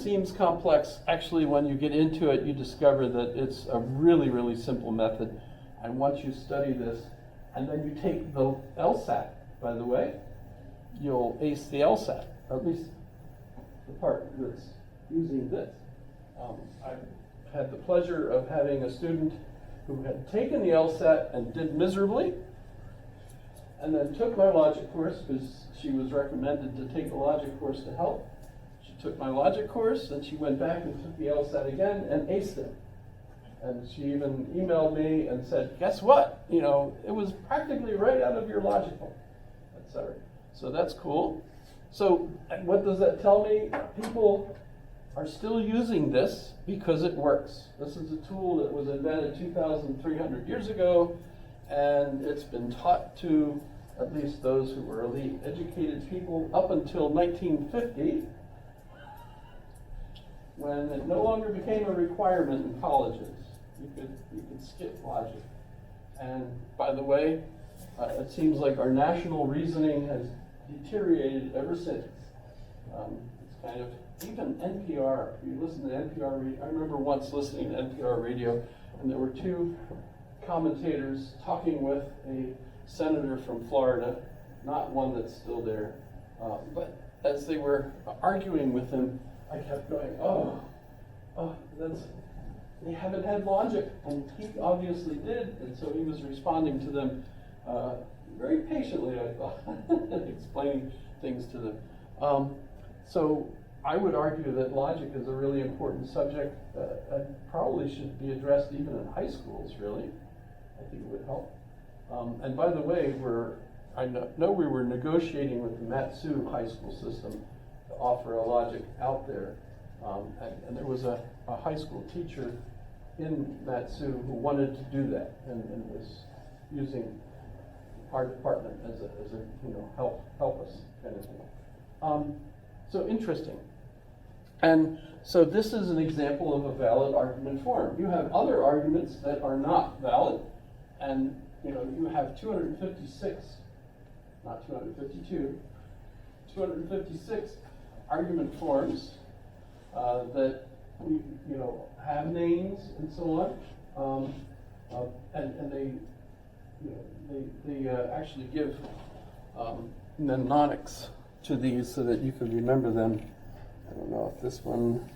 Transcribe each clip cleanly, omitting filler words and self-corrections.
seems complex, actually when you get into it, you discover that it's a really, really simple method. And once you study this, and then you take the LSAT, by the way, you'll ace the LSAT, at least the part that's using this. I've had the pleasure of having a student who had taken the LSAT and did miserably, and then took my logic course because she was recommended to take a logic course to help. She took my logic course, and she went back and took the LSAT again and aced it. And she even emailed me and said, guess what? You know, it was practically right out of your logical, etc. So that's cool. So what does that tell me? People are still using this because it works. This is a tool that was invented 2,300 years ago, and it's been taught to at least those who were elite educated people up until 1950, when it no longer became a requirement in colleges. You could skip logic. And by the way, it seems like our national reasoning has deteriorated ever since. It's kind of, even NPR, if you listen to NPR, I remember once listening to NPR radio, and there were two commentators talking with a senator from Florida, not one that's still there, but as they were arguing with him, I kept going, they haven't had logic, and he obviously did, and so he was responding to them very patiently, I thought, explaining things to them. So I would argue that logic is a really important subject and probably should be addressed even in high schools, really. I think it would help. And by the way, I know we were negotiating with the Mat-Su high school system to offer a logic out there. And there was a high school teacher in Mat-Su who wanted to do that and was using our department as a help us kind of thing. So interesting. And so this is an example of a valid argument form. You have other arguments that are not valid, and you have 256, not 252, 256 argument forms that have names and so on, and they actually give mnemonics to these so that you can remember them. I don't know if this one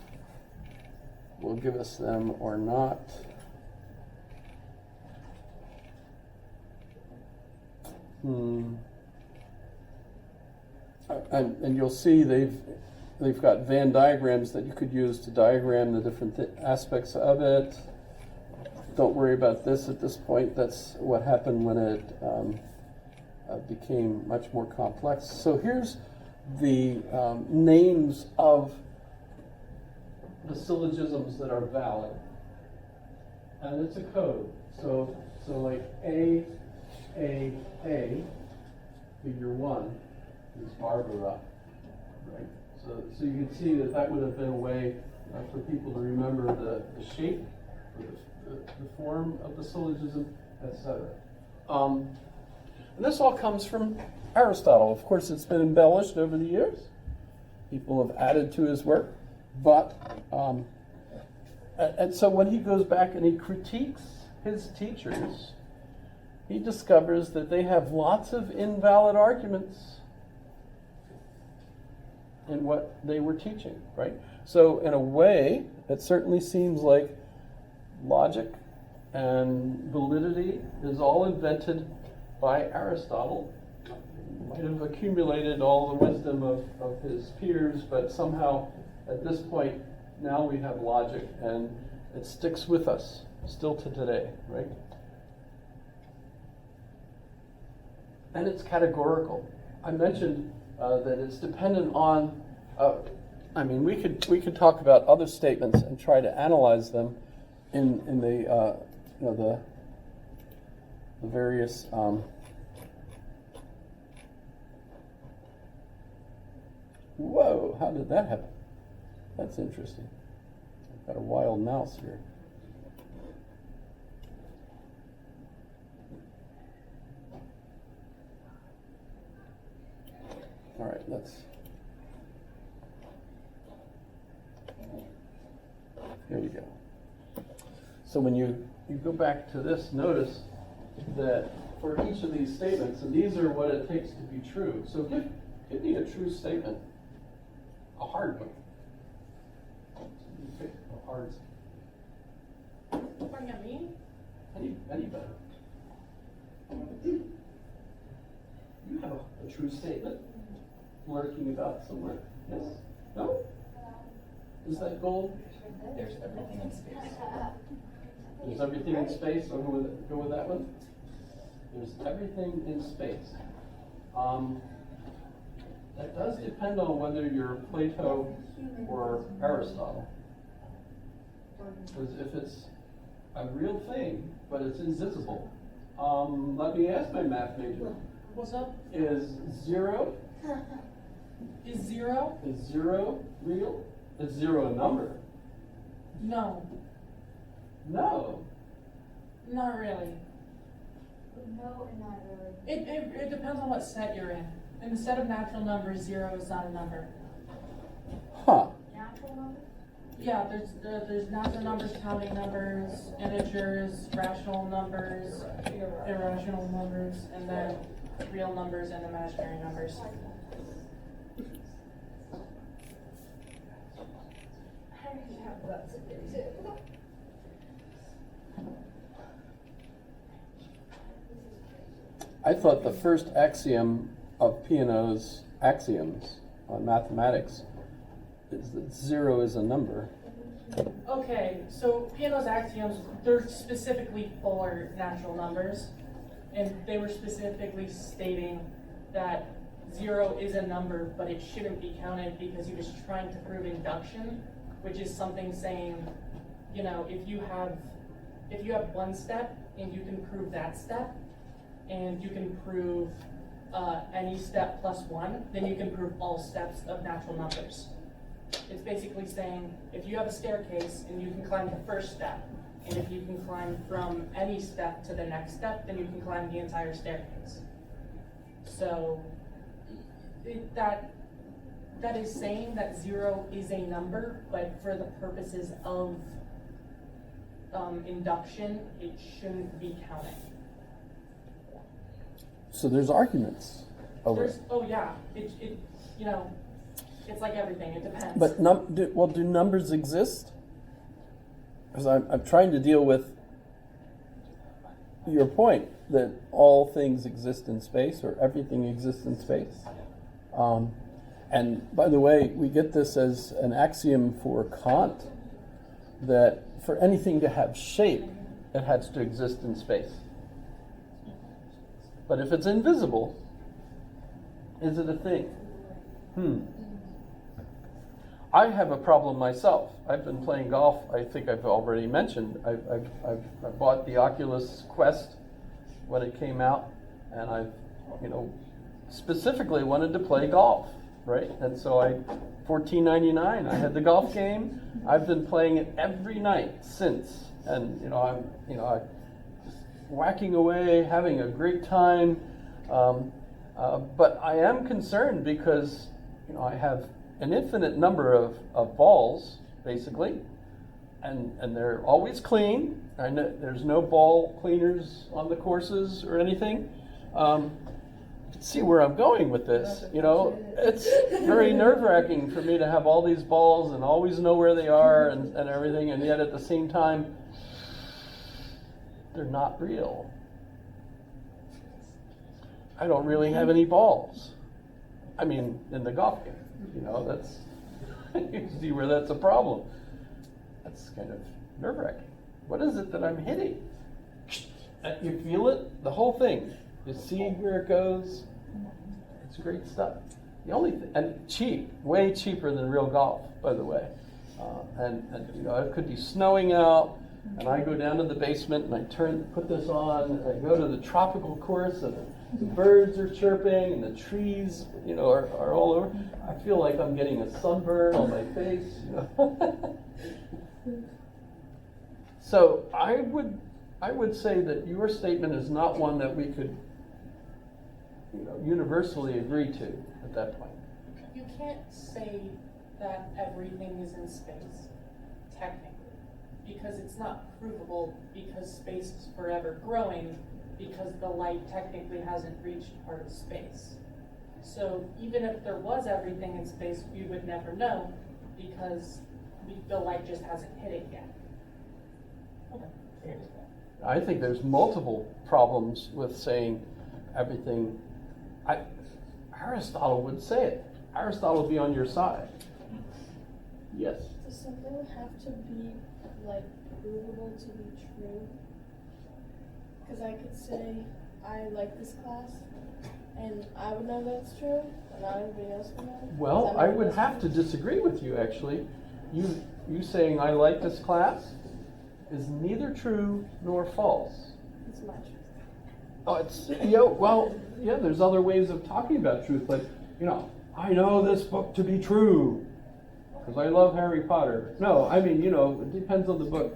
will give us them or not. And you'll see they've got Venn diagrams that you could use to diagram the different aspects of it. Don't worry about this at this point. That's what happened when it became much more complex. So here's the names of the syllogisms that are valid. And it's a code. So like A, figure 1 is Barbara, right? So you can see that would have been a way for people to remember the shape, the form of the syllogism, etc. And this all comes from Aristotle. Of course, it's been embellished over the years. People have added to his work, but and so when he goes back and he critiques his teachers, he discovers that they have lots of invalid arguments in what they were teaching, right? So in a way, it certainly seems like logic and validity is all invented by Aristotle. He might have accumulated all the wisdom of his peers, but somehow at this point, now we have logic and it sticks with us still to today, right? And it's categorical. I mentioned that it's dependent on, we could talk about other statements and try to analyze them in the various whoa, how did that happen? That's interesting. I've got a wild mouse here. All right, let's Here you go. So when you go back to this, notice that for each of these statements, and these are what it takes to be true. So give me a true statement, a hard one. Pick a hard. What do you mean? Any better? You have a true statement lurking about somewhere. Yes? No? Is that gold? There's everything in space. There's everything in space. I'll go with that one. There's everything in space. That does depend on whether you're Plato or Aristotle. Because if it's a real thing, but it's invisible, let me ask my math major. What's up? Is zero Is zero? real? Is zero a number? No, No. not really. No, not really. It depends on what set you're in. In the set of natural numbers, zero is not a number. Huh. Natural numbers? Yeah, there's natural numbers, counting numbers, integers, rational numbers, irrational numbers, and then real numbers and imaginary numbers. I already have lots of things. I thought the first axiom of Peano's axioms on mathematics is that zero is a number. Okay, so Peano's axioms, they're specifically for natural numbers, and they were specifically stating that zero is a number, but it shouldn't be counted because he was trying to prove induction, which is something saying, you know, if you have one step and you can prove that step, and you can prove any step plus one, then you can prove all steps of natural numbers. It's basically saying, if you have a staircase and you can climb the first step, and if you can climb from any step to the next step, then you can climb the entire staircase. So, that is saying that zero is a number, but for the purposes of induction, it shouldn't be counted. So there's arguments over it. Oh yeah, it you know, it's like everything, it depends. But do numbers exist? Because I'm trying to deal with your point that all things exist in space, or everything exists in space. And by the way, we get this as an axiom for Kant, that for anything to have shape, it has to exist in space. But if it's invisible, is it a thing? I have a problem myself. I've been playing golf. I think I've already mentioned. I bought the Oculus Quest when it came out, and I've, specifically wanted to play golf, right? And so $14.99. I had the golf game. I've been playing it every night since, and I'm just whacking away, having a great time. But I am concerned because I have an infinite number of balls, basically, and they're always clean. I know there's no ball cleaners on the courses or anything. You can see where I'm going with this. It's very nerve-wracking for me to have all these balls and always know where they are and everything, and yet at the same time, they're not real. I don't really have any balls. I mean, in the golf game. That's, you see where that's a problem. That's kind of nerve-wracking. What is it that I'm hitting? You feel it? The whole thing. You see where it goes? It's great stuff. The only thing, and cheap, way cheaper than real golf, by the way. And it could be snowing out, and I go down to the basement and I put this on, and I go to the tropical course, and the birds are chirping, and the trees, are all over. I feel like I'm getting a sunburn on my face. So I would say that your statement is not one that we could, universally agree to at that point. You can't say that everything is in space, technically. because it's not provable, because space is forever growing, because the light technically hasn't reached part of space. So even if there was everything in space, we would never know, because the light just hasn't hit it yet. I think there's multiple problems with saying everything. Aristotle would say it. Aristotle would be on your side. Yes. Does something have to be like provable to be true? Because I could say I like this class, and I would know that's true, and not everybody else would know. Well, Does that I make would sense? have to disagree with you, actually. You saying I like this class is neither true nor false. It's my truth. Oh, it's, yeah, there's other ways of talking about truth, but, I know this book to be true, because I love Harry Potter. No, I mean, it depends on the book.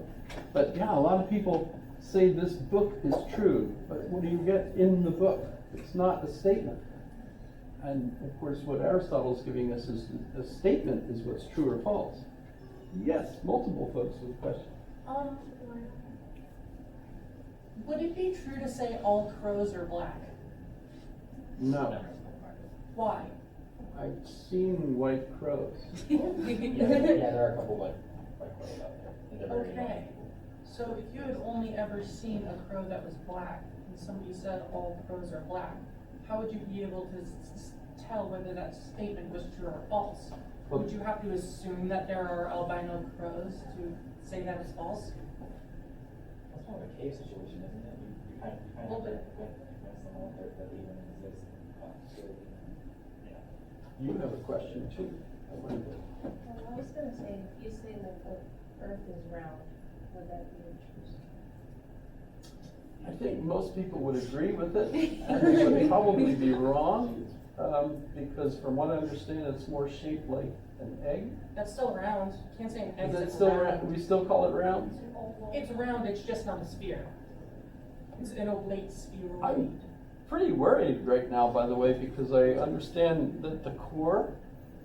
But yeah, a lot of people say this book is true, but what do you get in the book? It's not a statement. And of course, what Aristotle's giving us is a statement is what's true or false. Yes, multiple folks with questions. Would it be true to say all crows are black? No, Why? I've seen white crows. Yeah, there are a couple white crows out there. And they're very Okay, so if you had only ever seen a crow that was black, and somebody said all crows are black, how would you be able to tell whether that statement was true or false? Would you have to assume that there are albino crows to say that is false? That's kind of a cave situation, isn't it? You kind of A little bit. when someone that even exists. You have a question too. Well, I was gonna say, if you say that the earth is round, would that be a truth? I think most people would agree with it. I think it would probably be wrong, because from what I understand, it's more shaped like an egg. That's still round, you can't say an egg Is it is still round. round? We still call it round? It's round, it's just not a sphere. It's an oblate spheroid. I'm pretty worried right now, by the way, because I understand that the core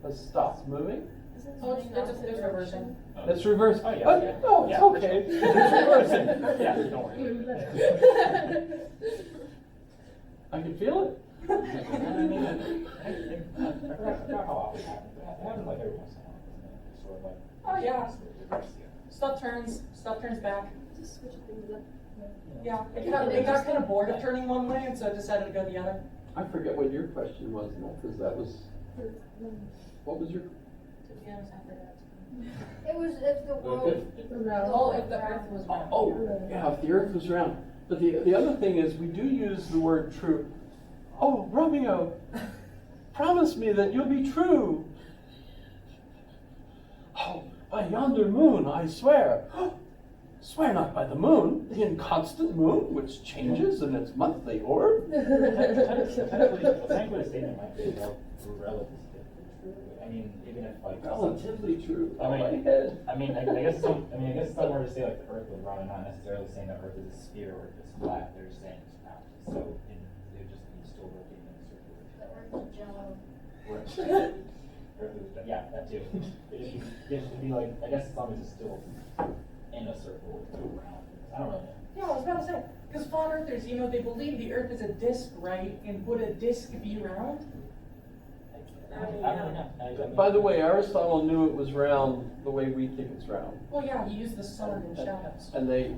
has stopped moving. Isn't Oh, it's something opposite reversing. direction? It's reversed. Oh, yeah. But, no, it's Yeah. okay. It's reversing. Yeah, don't worry. I can feel it. I forgot how often it happens. It happens like every once in a while, doesn't it? It's sort of like. Oh, yeah. Reverse, Stuff turns back. Just switch things up. Yeah, it got kind of bored of turning one way, and so it decided to go the other. I forget what your question was now, because that was, what was your? To be honest, I forgot. It was if the world. Oh, if the earth was round. Oh, yeah, if the earth was round. But the other thing is, we do use the word true. Oh, Romeo, promise me that you'll be true. Oh, by yonder moon, I swear. Swear not by the moon, the inconstant moon, which changes in its monthly orb. Technically, a statement might be relatively true. I mean, even if like. Relatively true. I Oh, my mean, head. I guess somewhere to say like the Earth was round and not necessarily saying that Earth is a sphere or if it's flat. They're saying it's round. So it would just be still rotating in a circle. The earth is jello. Earth is, yeah, that too. It'd be like, I guess as long as it's still in a circle, it's still round. I don't know. Yeah, I was about to say, because flat earthers, they believe the earth is a disc, right? And would a disc be round? I don't know. By the way, Aristotle knew it was round the way we think it's round. Well, yeah, he used the sun and shadows. And they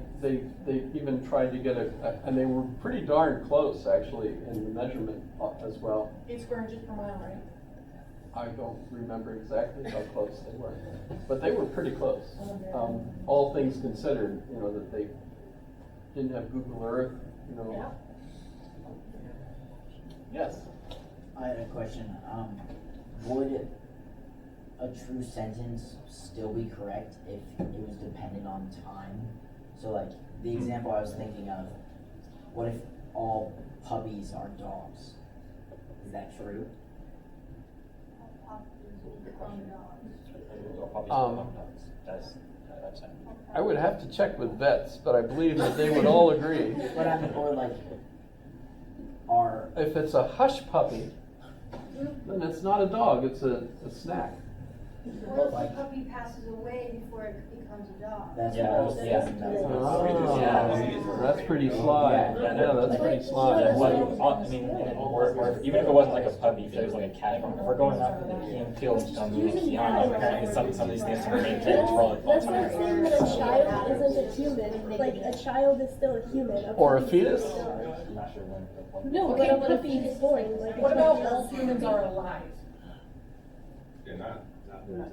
even tried to get and they were pretty darn close, actually, in the measurement as well. 8 square inches per mile, right? I don't remember exactly how close they were, but they were pretty close. All things considered, that they didn't have Google Earth, Yeah. Yes. I had a question. Would a true sentence still be correct if it was dependent on time? So like the example I was thinking of, what if all puppies are dogs? Is that true? That's I would have to check with vets, but I believe that they would all agree. But I mean, or like, are, If it's a hush puppy, then it's not a dog, it's a snack. What if the puppy passes away before it becomes a dog? That's Yeah, what I was yeah. thinking. That's what I was Ah, thinking. that's pretty sly. Yeah, that's pretty Yeah, sly. I mean, or even if it wasn't like a puppy, if it was like a cat, if we're going after the Keem Field and moving Keanu, apparently some of these things are main kids for like. That's why I'm saying that a child isn't a human. Like, a child is still a human. Or a fetus. I'm not sure when. No, Okay, but but a a puppy fetus is born. Like, What about all humans are alive? They're not.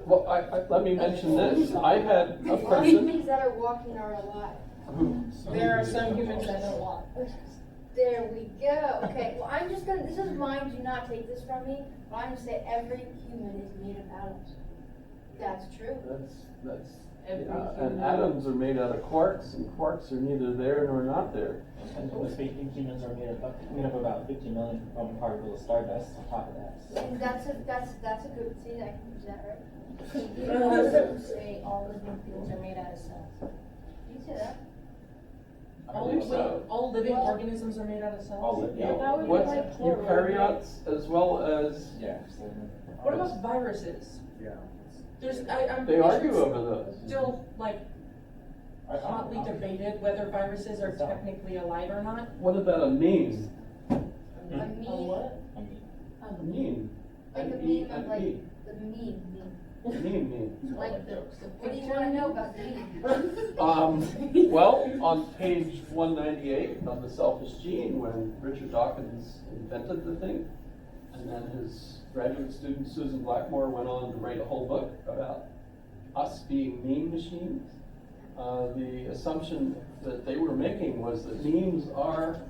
Well, let me mention this. I had a All person humans that are walking are alive. who, There are some humans that don't walk. There we go. Okay, well, I'm just gonna, this is mine, do not take this from me, but I'm gonna say every human is made of atoms. That's true. that's, Every yeah, human. and atoms are made out of quarks, and quarks are neither there nor not there. And speaking humans are made of about 50 million particles of stardust on top of that. So. And that's a good, see, I can use that, right? You can also say all living things are made out of cells. You say that? I believe so. All living organisms are made out of cells? All living. Yeah, That would be what, like plural, eukaryotes as well as, Yeah. What about viruses? Yeah. I'm they pretty argue sure over those. it's still like hotly debated whether viruses are technically alive or not. What about a meme? A A meme, what? I mean, A meme. like a M-E meme of and like, E. the meme. Meme. Like the What do you wanna know about the meme? Well, on page 198 on the selfish gene, when Richard Dawkins invented the thing, and then his graduate student Susan Blackmore went on to write a whole book about us being meme machines. The assumption that they were making was that memes are